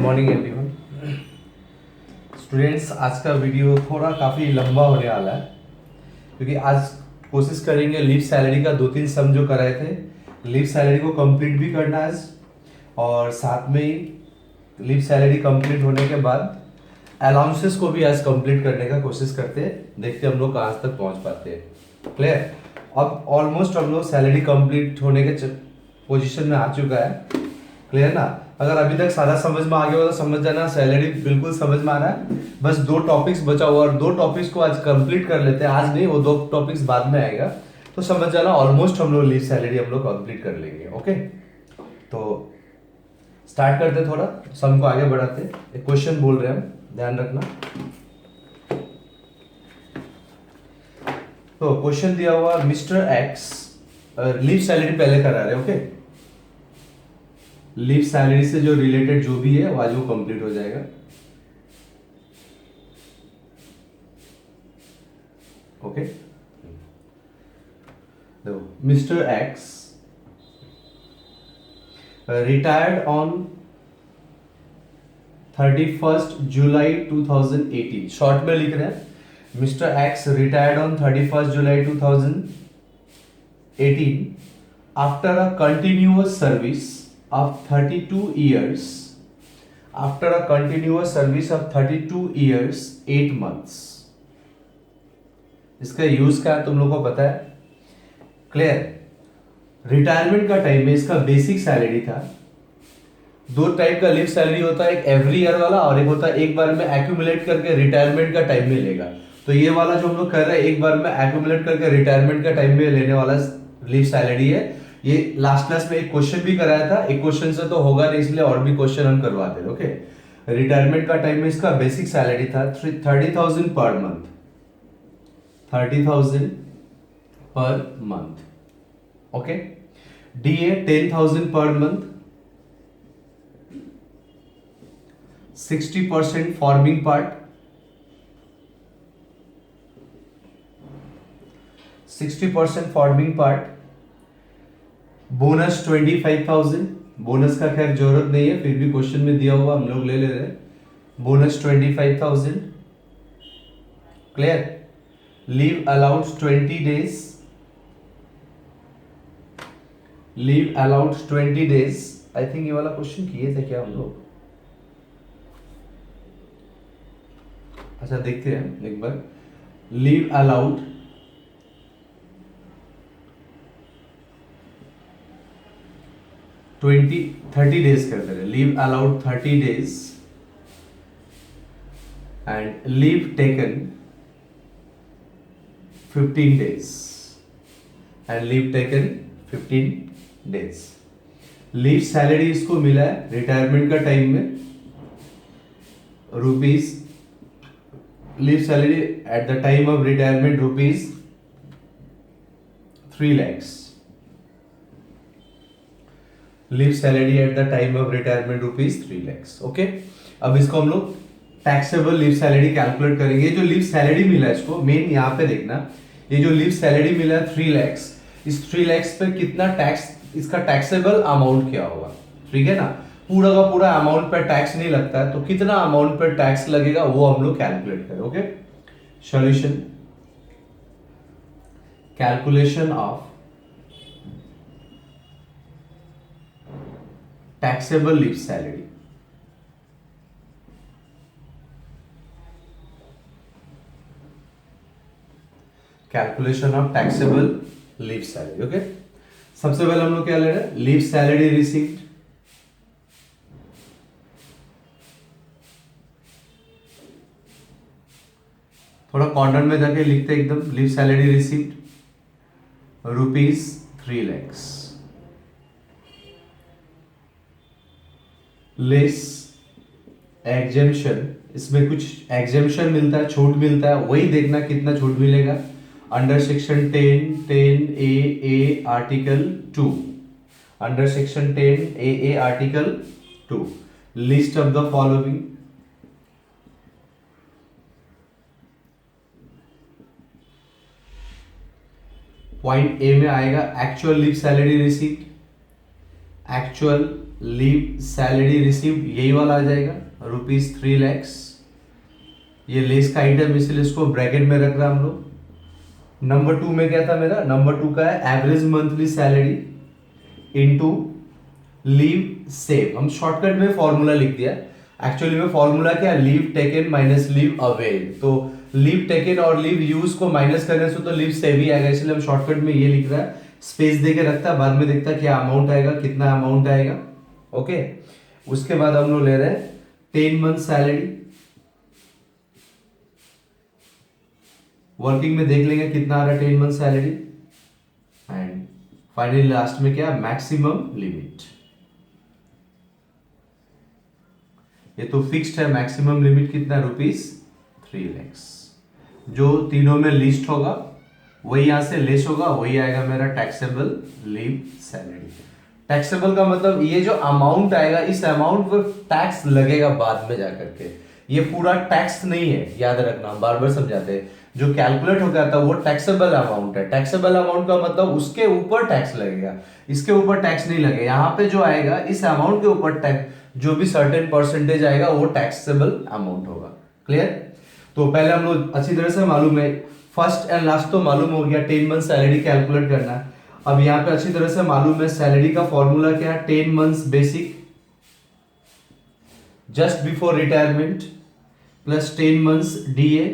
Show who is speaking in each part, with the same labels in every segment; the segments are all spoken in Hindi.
Speaker 1: Morning everyone. स्टूडेंट्स, आज का वीडियो थोड़ा काफ़ी लंबा होने वाला है क्योंकि आज कोशिश करेंगे लीव सैलरी का 2-3 सम जो कराए थे लीव सैलरी को कंप्लीट भी करना है आज, और साथ में ही लीव सैलरी कंप्लीट होने के बाद अलाउंसेस को भी आज कंप्लीट करने का कोशिश करते हैं। देखते हैं हम लोग कहाँ तक पहुँच पाते हैं। क्लियर? अब ऑलमोस्ट हम लोग सैलरी कंप्लीट होने के पोजीशन में आ चुका है। क्लियर ना? अगर अभी तक सारा समझ में आ गया हो तो समझ जाना सैलरी बिल्कुल समझ में आ रहा है। बस 2 टॉपिक्स बचा हुआ और 2 टॉपिक्स को आज कंप्लीट कर लेते हैं। आज नहीं, वो 2 टॉपिक्स बाद में आएगा, तो समझ जाना ऑलमोस्ट हम लोग लीव सैलरी हम लोग कंप्लीट कर लेंगे। ओके, तो स्टार्ट करते, थोड़ा सम को आगे बढ़ाते। एक क्वेश्चन बोल रहे हैं हम, ध्यान रखना। तो क्वेश्चन दिया हुआ मिस्टर एक्स लीव सैलरी पहले करा रहे। ओके, लीव सैलरी से जो रिलेटेड जो भी है वो आज वो कंप्लीट हो जाएगा। ओके, देखो, mister x retired on 31st July 2018। Short में लिख रहे हैं, mister x retired on 31st July 2018 after a continuous service of 32 years, after a continuous service of 32 years 8 months। इसका यूज क्या है तुम लोगों को पता है? क्लियर? रिटायरमेंट का टाइम में इसका बेसिक सैलरी था। 2 टाइप का लीव सैलरी होता है, एक एवरी ईयर वाला और एक होता है एक बार में एक्यूमुलेट करके रिटायरमेंट का टाइम में लेगा। तो ये वाला जो हम लोग कर रहे हैं एक बार में एक्यूमुलेट करके रिटायरमेंट का टाइम में लेने वाला लीव सैलरी है। ये लास्ट क्लास में एक क्वेश्चन भी कराया था, एक क्वेश्चन से तो होगा नहीं इसलिए और भी क्वेश्चन हम करवाते हैं। ओके, रिटायरमेंट का टाइम में इसका बेसिक सैलरी था 30,000 per month, 30,000 per month. Okay, DA 10,000 per month, 60% forming part, 60% forming part, bonus 25,000। Bonus का खैर जरूरत नहीं है, फिर भी क्वेश्चन में दिया हुआ हम लोग ले ले रहे हैं। Bonus 25,000। Clear? Leave allowed 20 days, leave allowed 20 days. I think ये वाला क्वेश्चन किए थे क्या हम लोग? अच्छा, देखते हैं एक बार। लीव अलाउड 30 डेज करते रहे। Leave allowed 30 days and leave taken 15 days, and leave taken 15 days. Leave salary इसको मिला है रिटायरमेंट का टाइम में rupees, leave salary at the time of retirement rupees 3 lakhs। Leave salary at the time of retirement rupees 3 lakhs। Okay, अब इसको हम लोग टैक्सेबल लीव सैलरी कैलकुलेट करेंगे। जो लीव सैलरी मिला है इसको मेन यहाँ पे देखना, ये जो लीव सैलरी मिला है 3 lakhs, इस 3 lakhs पे कितना टैक्स, इसका टैक्सेबल अमाउंट क्या होगा? ठीक है ना? पूरा का पूरा अमाउंट पे टैक्स नहीं लगता है, तो कितना अमाउंट पे टैक्स लगेगा वो हम लोग कैलकुलेट करें। Okay, solution, calculation of taxable leave salary। Calculation of taxable leave salary. Okay, सबसे पहले हम लोग क्या ले रहे हैं? लीव सैलरी रिसीव्ड, थोड़ा कॉर्नर में जाके लिखते एकदम, leave salary received rupees 3 lakhs less exemption. इसमें कुछ एग्जेम्पशन मिलता है, छूट मिलता है, वही देखना कितना छूट मिलेगा। Under section 10 article 2, under section 10 article 2, list of the following. Point A में आएगा actual leave salary received, actual leave salary receive यही वाला आ जाएगा ₹3 लाख। ये लेस का आइटम इसलिए इसको ब्रैकेट में रख रहा हम लोग। नंबर 2 में क्या था मेरा, नंबर 2 का है average monthly salary into leave save. हम शॉर्टकट में फॉर्मूला लिख दिया, एक्चुअली में फॉर्मूला क्या, leave taken minus leave availed. तो लीव टेकन और लीव यूज को माइनस करने से तो लीव सेव ही आएगा, इसलिए हम शॉर्टकट में ये लिख रहा है। स्पेस दे के रखता है, बाद में देखता है क्या अमाउंट आएगा, कितना अमाउंट आएगा। ओके, उसके बाद हम लोग ले रहे हैं 10 मंथ सैलरी। वर्किंग में देख लेंगे कितना आ रहा है 10 month salary. And finally last में क्या, मैक्सिमम लिमिट। ये तो फिक्स्ड है, मैक्सिमम लिमिट कितना, ₹3 लाख। जो तीनों में लिस्ट होगा वही यहां से लेस होगा, वही आएगा मेरा टैक्सेबल लीव सैलरी। टैक्सेबल का मतलब ये जो अमाउंट आएगा, इस अमाउंट पर टैक्स लगेगा बाद में जाकर के। ये पूरा टैक्स नहीं है, याद रखना, हम बार बार समझाते हैं। जो कैलकुलेट हो गया था वो टैक्सेबल अमाउंट है। टैक्सेबल अमाउंट का मतलब उसके ऊपर टैक्स लगेगा, इसके ऊपर टैक्स नहीं लगेगा। यहाँ पे जो आएगा इस अमाउंट के ऊपर टैक्स, जो भी सर्टेन परसेंटेज आएगा वो टैक्सेबल अमाउंट होगा। क्लियर? तो पहले हम लोग अच्छी तरह से मालूम है, फर्स्ट एंड लास्ट तो मालूम हो गया, 10 मंथ सैलरी कैलकुलेट करना है। अब यहाँ पे अच्छी तरह से मालूम है सैलरी का फॉर्मूला क्या है, 10 months basic just before retirement plus 10 months DA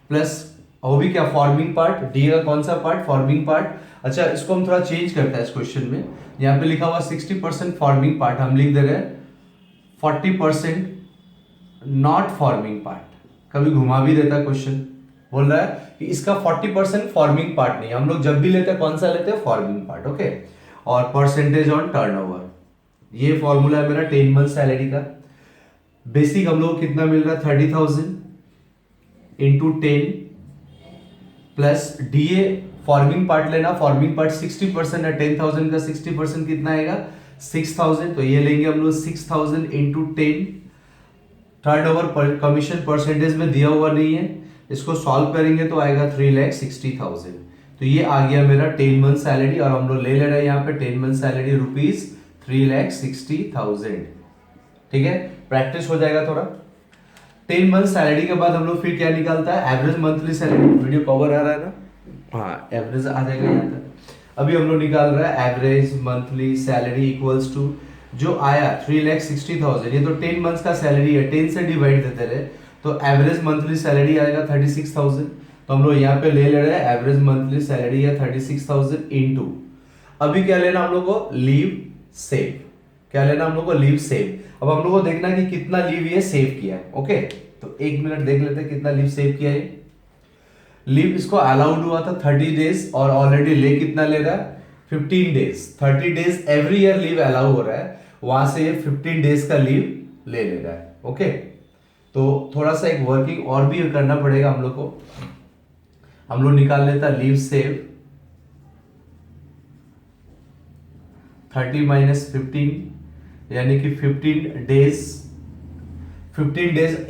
Speaker 1: plus वो भी क्या, फॉर्मिंग पार्ट। डीए का कौन सा पार्ट, फॉर्मिंग पार्ट। अच्छा, इसको हम थोड़ा चेंज करते हैं इस क्वेश्चन में। यहाँ पे लिखा हुआ 60% फॉर्मिंग पार्ट, हम लिख दे रहे हैं 40% नॉट फॉर्मिंग पार्ट। कभी घुमा भी देता क्वेश्चन, बोल रहा है कि इसका 40% फॉर्मिंग पार्ट नहीं। हम लोग जब भी लेते हैं कौन सा लेते हैं, फॉर्मिंग पार्ट। ओके, और परसेंटेज ऑन टर्नओवर। ये फॉर्मूला है मेरा 10 मंथ सैलरी का। बेसिक हम लोग कितना मिल रहा है, 30,000 into 10 plus DA forming part लेना। फॉर्मिंग पार्ट 60% है, 10,000 का 60% कितना आएगा, 6,000। तो ये लेंगे हम लोग 6,000 इंटू 10। टर्नओवर कमीशन परसेंटेज में दिया हुआ नहीं है, इसको सॉल्व करेंगे तो आएगा 3,60,000। तो ये आ गया मेरा 10 मंथ सैलरी, और हम लोग ले रहे हैं यहाँ पे 10 मंथ सैलरी ₹3,60,000। ठीक है, प्रैक्टिस हो जाएगा थोड़ा। 10 मंथ सैलरी के बाद हम लोग फिर क्या निकालता है, average monthly salary. Video cover आ रहा है ना, हाँ, एवरेज आ जाएगा यहाँ तक। अभी हम लोग निकाल रहा है average monthly salary equals to जो आया 3,60,000। ये तो 10 मंथ्स का सैलरी है, 10 से डिवाइड देते रहे तो एवरेज मंथली सैलरी आएगा 36,000। तो हम लोग यहाँ पे ले रहे हैं एवरेज मंथली सैलरी है 36,000 इंटू, अभी क्या लेना हम लोग को, लीव सेव। क्या लेना हम लोग को, लीव सेव। अब हम लोग को देखना है कि कितना लीव ये सेव किया है। ओके, तो 1 मिनट देख लेते हैं कितना लीव सेव किया है। लीव इसको अलाउड हुआ था 30 डेज, और ऑलरेडी ले कितना ले रहा है, 15 days. 30 days every year leave allow हो रहा है, वहां से ये 15 डेज का लीव ले रहा है। ओके, तो थोड़ा सा एक वर्किंग और भी करना पड़ेगा हम लोग को। हम लोग निकाल लेता लीव सेव 30 माइनस 15, यानी कि 15 डेज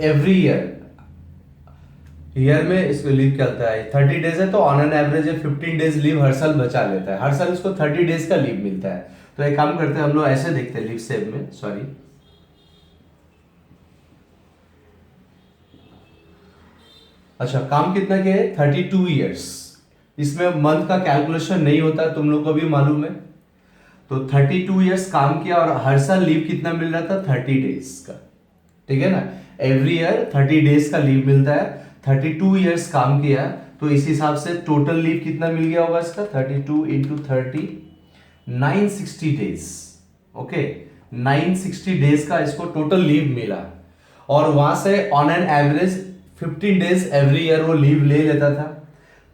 Speaker 1: एवरी ईयर में इसको लीव चलता है। 30 डेज है तो on an average 15 days leave her साल बचा लेता है, हर साल इसको 30 डेज का लीव मिलता है। तो एक काम करते हैं हम लोग, ऐसे देखते हैं लीव सेव में, सॉरी, अच्छा काम कितना क्या है, 32 ईयर्स। इसमें मंथ का कैलकुलेशन नहीं होता, तुम लोग को भी मालूम है। तो 32 ईयर्स काम किया और हर साल लीव कितना मिल रहा था, 30 डेज का। ठीक है ना, एवरी ईयर 30 डेज का लीव मिलता है। 32 ईयर्स काम किया तो इस हिसाब से टोटल लीव कितना मिल गया होगा इसका, 32 इंटू 30, 960 डेज। ओके, 960 डेज का इसको टोटल लीव मिला, और वहां से on an average 15 days every year वो लीव ले लेता था।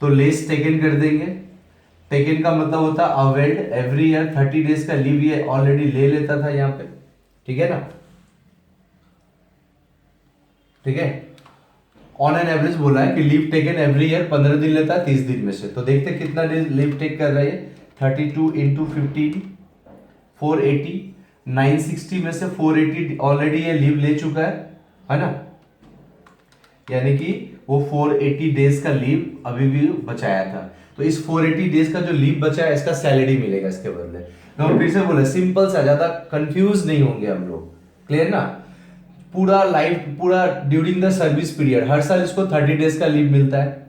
Speaker 1: तो लेस टेकन कर देंगे। टेकन का मतलब होता है अवेल्ड, एवरी ईयर 30 डेज का लीव ये ऑलरेडी ले लेता था यहाँ पे। ठीक है ना, ठीक है, ऑन एन एवरेज बोला है कि लीव टेकन एवरी ईयर 15 दिन लेता है 30 दिन में से। तो देखते कितना डेज लीव टेक कर रहा है, 32 इंटू 15, 480। 960 में से 480 ऑलरेडी ये लीव ले चुका है ना, यानी कि वो 480 डेज का लीव अभी भी बचाया था। तो इस 480 डेज का जो लीव बचा है इसका सैलरी मिलेगा इसके बदले। तो हम फिर से बोले सिंपल सा, ज्यादा कंफ्यूज नहीं होंगे हम लोग, क्लियर ना। पूरा लाइफ, पूरा ड्यूरिंग द सर्विस पीरियड, हर साल इसको 30 डेज का लीव मिलता है।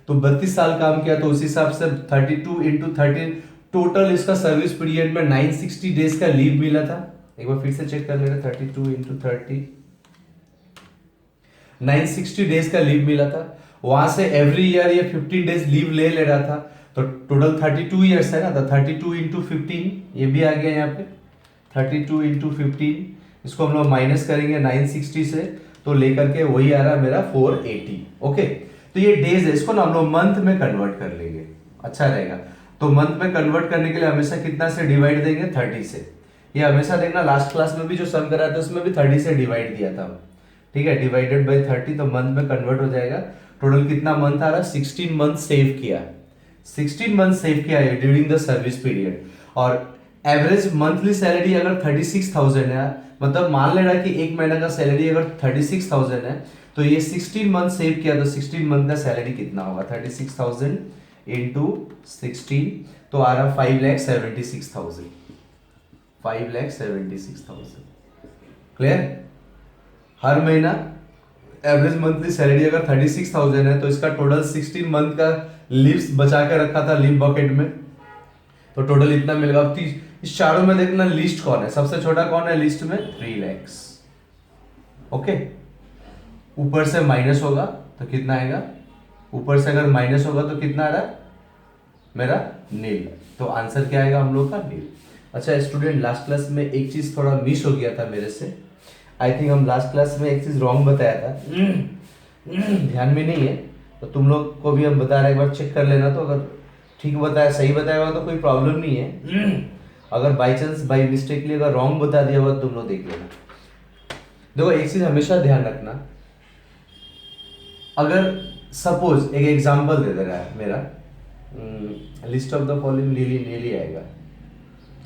Speaker 1: तो 32 साल काम किया तो उस हिसाब से 32 इंटू 30, टोटल इसका सर्विस पीरियड में 960 डेज का लीव मिला था। एक बार फिर से चेक कर लेना, 32 इंटू 30, 960 डेज का लीव मिला था। वहां से एवरी ईयर ये 15 डेज लीव ले रहा था, तो टोटल 32 ईयर्स है ना, तो 32 इंटू 15 ये भी आ गया यहाँ पे, 32 इंटू 15, इसको हम लोग माइनस करेंगे 960 से, तो लेकर के वही आ रहा मेरा 480। ओके, तो ये डेज है, इसको ना हम लोग मंथ में कन्वर्ट कर लेंगे, अच्छा रहेगा। तो मंथ में कन्वर्ट करने के लिए हमेशा कितना से डिवाइड देंगे, 30 से। ये हमेशा देखना, लास्ट क्लास में भी जो सम करा था उसमें भी 30 से डिवाइड दिया था, ठीक है, डिवाइडेड बाय 30, तो मंथ में कन्वर्ट हो जाएगा। टोटल कितना मंथ आ रहा, 16 मंथ सेव किया, 16 मंथ सेव किया है ड्यूरिंग द सर्विस पीरियड। और एवरेज मंथली सैलरी अगर 36,000 है, मतलब मान ले रहा है कि एक महीने का सैलरी अगर 36,000 है, तो ये 16 मंथ सेव किया तो 16 मंथ का सैलरी कितना होगा, 36,000 इंटू 16, तो आ रहा 5,76,000, 5,76,000। क्लियर। हर महीना एवरेज मंथली सैलरी अगर 36,000 है, तो इसका टोटल 16 मंथ का लीव्स बचा के रखा था लीव बकेट में, तो टोटल इतना मिलेगा। अब इस चारों में देखना लिस्ट कौन है, सबसे छोटा कौन है लिस्ट में, 3 lakhs। ओके, ऊपर से माइनस होगा तो कितना आएगा, ऊपर से अगर माइनस होगा तो कितना आ रहा है मेरा, नील। तो आंसर क्या आएगा हम लोग का, नील। अच्छा स्टूडेंट, लास्ट क्लास में एक चीज थोड़ा मिस हो गया था मेरे से, आई थिंक हम लास्ट क्लास में एक चीज रॉन्ग बताया था, ध्यान में नहीं है, तो तुम लोग को भी हम बता रहे, एक बार चेक कर लेना। तो अगर ठीक बताया, सही बताया होगा तो कोई प्रॉब्लम नहीं है, अगर बाई चांस बाई मिस्टेकली अगर रॉन्ग बता दिया होगा तुम लोग देख लेना। देखो एक चीज हमेशा ध्यान रखना, अगर सपोज एक एग्जांपल दे दे रहा है मेरा, लिस्ट ऑफ द फॉलोइंग नीली नीली आएगा,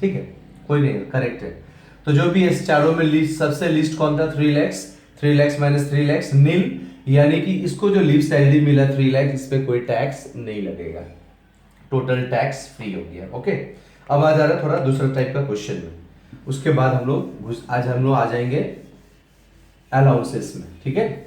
Speaker 1: ठीक है, कोई नहीं, करेक्ट है। तो जो भी इस चारों में लिस्ट, सबसे लिस्ट कौन था, 3 lakhs, 3 lakhs माइनस 3 lakhs नील, यानी कि इसको जो लीव सैलरी मिला 3 lakhs, इस पे कोई टैक्स नहीं लगेगा, टोटल टैक्स फ्री हो गया। ओके, अब आ जा रहा है थोड़ा दूसरा टाइप का क्वेश्चन में, उसके बाद हम लोग आज हम लोग आ जाएंगे अलाउंसेस में, ठीक है।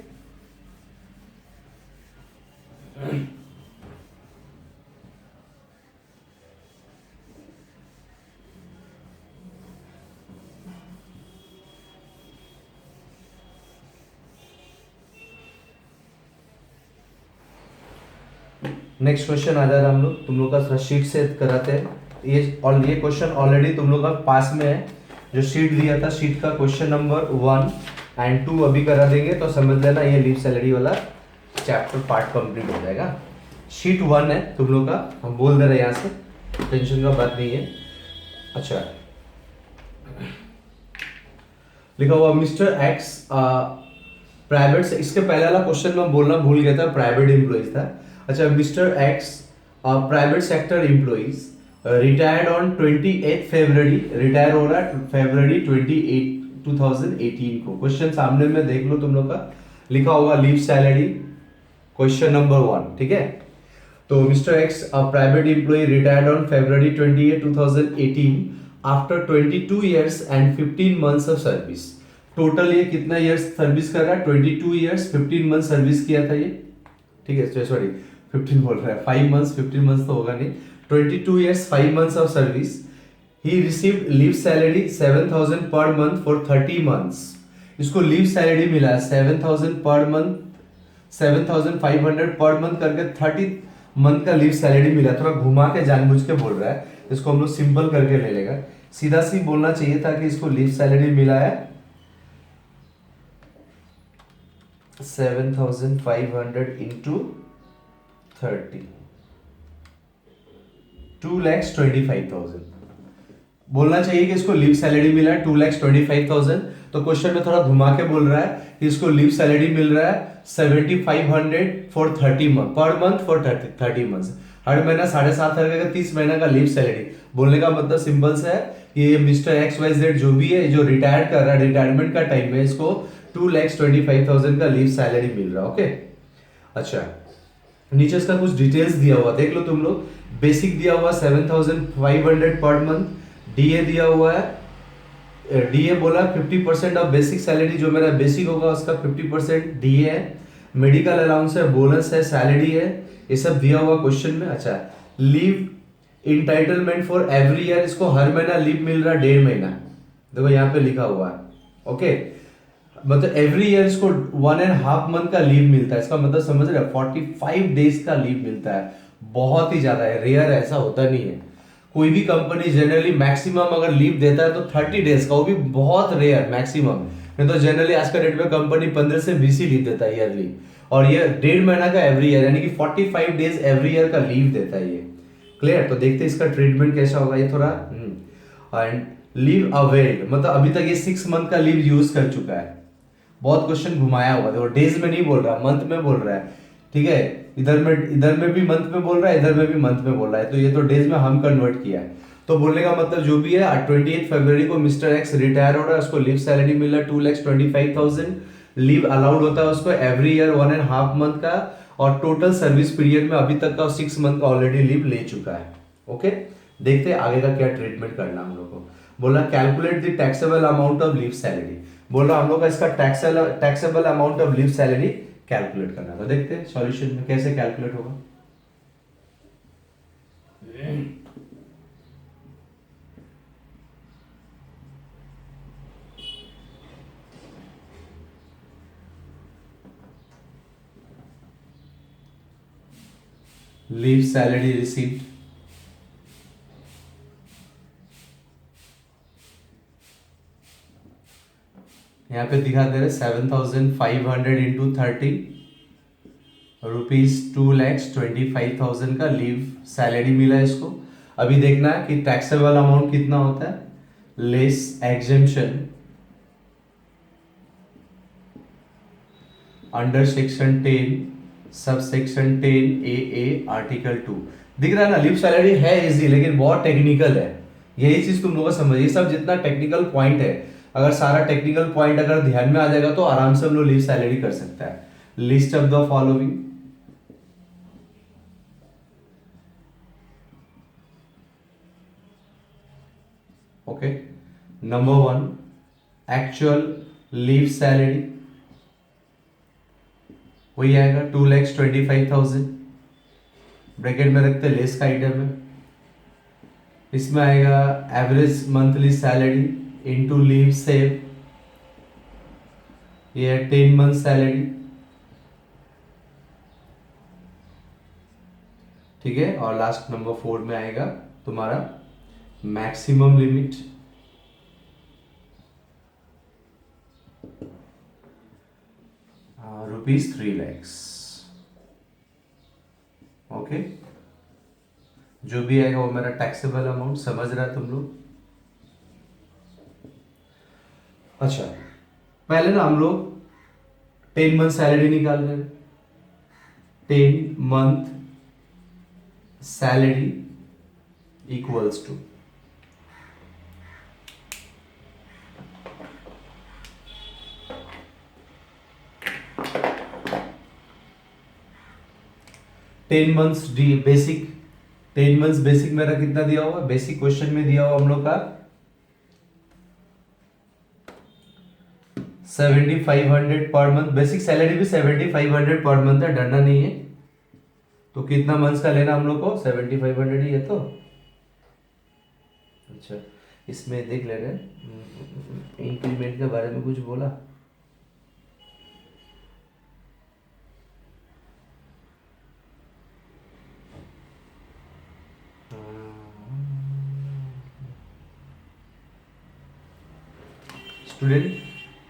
Speaker 1: नेक्स्ट क्वेश्चन आ जा रहा है, हम लोग तुम लोग का शीट से कराते हैं ये क्वेश्चन ऑलरेडी तुम लोग का पास में है, जो शीट दिया था, शीट का क्वेश्चन नंबर 1 एंड 2 अभी करा देंगे, तो समझ लेना ये लीव सैलरी वाला चैप्टर पार्ट कंप्लीट हो जाएगा। शीट 1 है तुम लोग का, हम बोल दे रहे हैं यहाँ से, टेंशन का बात नहीं है। अच्छा, लिखा हुआ मिस्टर एक्स प्राइवेट से, इसके पहले वाला क्वेश्चन में बोलना भूल गया था, प्राइवेट एम्प्लॉइज था। अच्छा, mister X private sector employees retired on 28 February, retire हो रहा है फरवरी 28 2018 को। क्वेश्चन सामने में देख लो तुम लोग का, लिखा होगा लीव सैलरी, क्वेश्चन नंबर 1, ठीक है। तो mister X private employ retired on February 28 2018 after 22 years and 15 months of service. Total ये कितना ईयर्स सर्विस कर रहा है, 22 years 15 months सर्विस किया था ये, ठीक है, सॉरी 15 बोल रहा है, 5 months 15 months तो होगा नहीं, 22 years 5 months of service. He received leave salary 7,000 per month for 30 months. इसको लीव सैलरी मिला 7,000 पर मंथ, 7,500 पर मंथ करके 30 मंथ का लीव सैलरी मिला। थोड़ा घुमा के जानबूझ के बोल रहा है, इसको हम लोग सिंपल करके ले लेगा, सीधा सी बोलना चाहिए था कि इसको लीव सैलरी मिला है 7,500 इंटू 30, 2,25,000 बोलना चाहिए कि इसको लीव सैलरी मिला है 2,25,000। तो क्वेश्चन में थोड़ा घुमा के बोल रहा है कि इसको लीव सैलरी मिल रहा है 7,500 for 30 month, per month for 30 months, हर महीना 7,500 का 30 महीना का लीव सैलरी। बोलने का मतलब सिंपल सा है कि ये मिस्टर एक्स वाई जेड जो भी है, जो रिटायर कर रहा है, रिटायरमेंट का टाइम में इसको 2,25,000 का लीव सैलरी मिल रहा है। ओके, अच्छा नीचे इसका कुछ डिटेल्स दिया हुआ देख लो तुम लोग। बेसिक दिया हुआ 7,500 पर मंथ, डीए दिया हुआ है, डीए बोला 50% ऑफ बेसिक सैलरी, जो मेरा बेसिक होगा उसका 50% डीए है, मेडिकल अलाउंस है, बोनस है, सैलरी है, ये सब दिया हुआ क्वेश्चन में। अच्छा, leave entitlement for every year, इसको हर महीना लीव मिल रहा है 1.5 महीना, देखो यहाँ पे लिखा हुआ है। ओके, मतलब एवरी ईयर इसको 1.5 मंथ का लीव मिलता है, इसका मतलब समझ रहे हैं, 45 डेज का लीव मिलता है, बहुत ही ज्यादा है, रेयर, ऐसा होता नहीं है। कोई भी कंपनी जनरली मैक्सिमम अगर लीव देता है तो 30 डेज का, वो भी बहुत रेयर, मैक्सिमम। नहीं तो जनरली आज का डेट में कंपनी 15 से 20 ही लीव देता है ईयरली, और ये 1.5 महीना का एवरी ईयर, यानी कि 45 डेज एवरी ईयर का लीव देता है ये। क्लियर? तो देखते हैं इसका ट्रीटमेंट कैसा होगा ये थोड़ा। एंड लीव अवेल्ड, मतलब अभी तक ये 6 मंथ का लीव यूज कर चुका है। बहुत क्वेश्चन घुमाया हुआ, देखो डेज में नहीं बोल रहा, मंथ में बोल रहा है। ठीक है, इधर में भी मंथ में बोल रहा है, इधर में भी मंथ में बोल रहा है, तो ये तो डेज में हम कन्वर्ट किया है। तो बोलने का मतलब जो भी है, 28 फरवरी को मिस्टर एक्स रिटायर हो रहा है, उसको लीव सैलरी मिल रहा है 2,25,000, लीव अलाउड होता है उसको एवरी ईयर 1.5 मंथ का, और टोटल सर्विस पीरियड में अभी तक का 6 मंथ का ऑलरेडी लीव ले चुका है। ओके, देखते हैं आगे का क्या ट्रीटमेंट करना हम लोग को। बोला calculate the taxable amount of leave salary, बोल रहा हम लोग का इसका taxable amount of leave salary calculate करना। तो देखते हैं सॉल्यूशन में कैसे कैलकुलेट होगा। लीव सैलरी रिसीव्ड, यहाँ पे दिखा दे रहे 7,500 इंटू 30 रुपीज 2,25,000 का लीव सैलरी मिला है इसको। अभी देखना है कि टैक्सेबल अमाउंट कितना होता है, less exemption under section 10 sub section 10 ए आर्टिकल 2। दिख रहा है ना, लीव सैलरी है इजी, लेकिन बहुत टेक्निकल है, यही चीज तुम लोग को समझ, ये सब जितना टेक्निकल पॉइंट है, अगर सारा टेक्निकल पॉइंट अगर ध्यान में आ जाएगा तो आराम से हम लोग लीव सैलरी कर सकता है। List of the following, okay, number 1 actual leave salary वही आएगा 2,25,000, ब्रैकेट में रखते लेस का आइटम है। इसमें आएगा average monthly salary into leave save, ये है 10 मंथ सैलरी। ठीक है, और लास्ट नंबर 4 में आएगा तुम्हारा मैक्सिमम लिमिट, ₹3 लाख। ओके, जो भी आएगा वो मेरा टैक्सेबल अमाउंट, समझ रहा है तुम लोग? अच्छा, पहले ना हम लोग 10 मंथ सैलरी निकाल रहे हैं। 10 month salary equals to, ten months the basic, 10 months basic मेरा कितना दिया हुआ, बेसिक क्वेश्चन में दिया हुआ हम लोग का 7,500 पर मंथ, बेसिक सैलरी भी 7,500 पर मंथ है, डरना नहीं है। तो कितना मंथ्स का लेना हम लोग को, 7,500 ही है तो। अच्छा, इसमें देख ले रहे हैं इंक्रीमेंट के बारे में कुछ बोला, स्टूडेंट,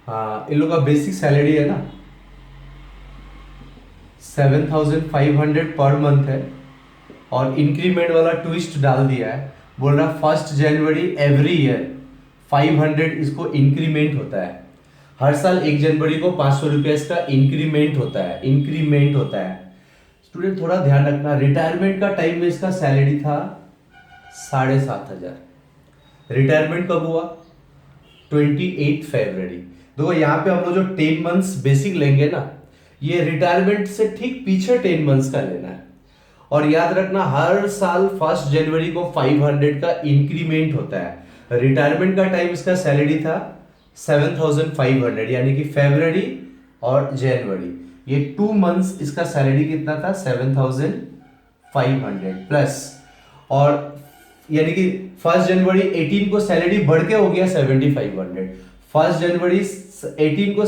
Speaker 1: हाँ, इन लोग का बेसिक सैलरी है ना 7,500 पर मंथ है, और इंक्रीमेंट वाला ट्विस्ट डाल दिया है, बोल रहा 1 जनवरी एवरी ईयर 500 इसको इंक्रीमेंट होता है। हर साल 1 जनवरी को 500 रुपये इसका इंक्रीमेंट होता है, इंक्रीमेंट होता है। स्टूडेंट थोड़ा ध्यान रखना, रिटायरमेंट का टाइम में इसका सैलरी था 7,500। रिटायरमेंट कब हुआ, 28 फरवरी। देखो यहाँ पे हम लोग जो 10 मंथ्स बेसिक लेंगे ना, ये रिटायरमेंट से ठीक पीछे 10 मंथ्स का लेना है। और याद रखना हर साल 1 जनवरी को 500 का इंक्रीमेंट होता है, रिटायरमेंट का टाइम इसका सैलरी था 7,500, यानी कि फेब्रवरी और जनवरी, ये 2 मंथ्स इसका सैलरी कितना था 7,500 प्लस, और यानी कि 1 जनवरी 18 को सैलरी बढ़ के हो गया 7,500, 1 जनवरी 18 को